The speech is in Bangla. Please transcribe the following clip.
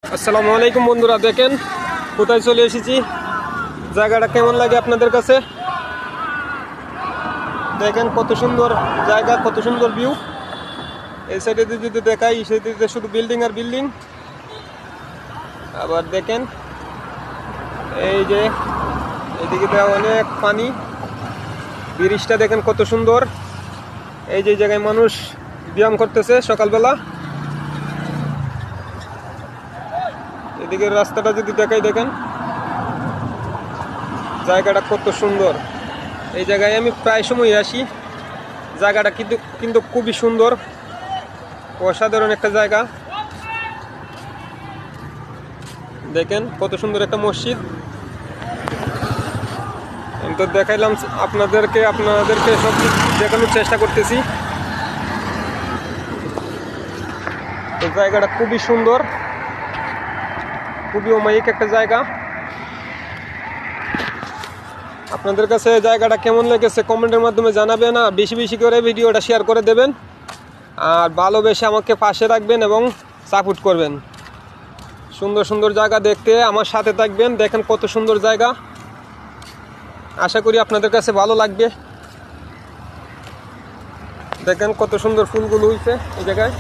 আসসালামু আলাইকুম বন্ধুরা, দেখেন কোথায় চলে এসেছি। জায়গাটা কেমন লাগে আপনাদের কাছে? দেখেন কত সুন্দর জায়গা, কত সুন্দর ভিউ। এই সাইডে যদি দেখাই, এই সাইডে শুধু বিল্ডিং আর বিল্ডিং। আবার দেখেন এই যে এইদিকে অনেক পানি, ব্রিজটা দেখেন কত সুন্দর। এই যে জায়গায় মানুষ ব্যায়াম করতেছে সকালবেলা। এদিকে রাস্তাটা যদি দেখাই, দেখেন জায়গাটা কত সুন্দর। এই জায়গায় আমি প্রায় সময় আসি। জায়গাটা কিন্তু খুবই সুন্দর, অসাধারণ একটা জায়গা। দেখেন কত সুন্দর একটা মসজিদ। আমি তো দেখাইলাম আপনাদেরকে সব দেখানোর চেষ্টা করতেছি। এই জায়গাটা খুবই সুন্দর, খুবই অমায়িক একটা জায়গা। আপনাদের কাছে জায়গাটা কেমন লেগেছে কমেন্টের মাধ্যমে জানাবেন, আর বেশি বেশি করে ভিডিওটা শেয়ার করে দেবেন, আর ভালোবেসে আমাকে পাশে রাখবেন এবং সাপোর্ট করবেন। সুন্দর সুন্দর জায়গা দেখতে আমার সাথে থাকবেন। দেখেন কত সুন্দর জায়গা, আশা করি আপনাদের কাছে ভালো লাগবে। দেখেন কত সুন্দর ফুলগুলো হয়েছে এই জায়গায়।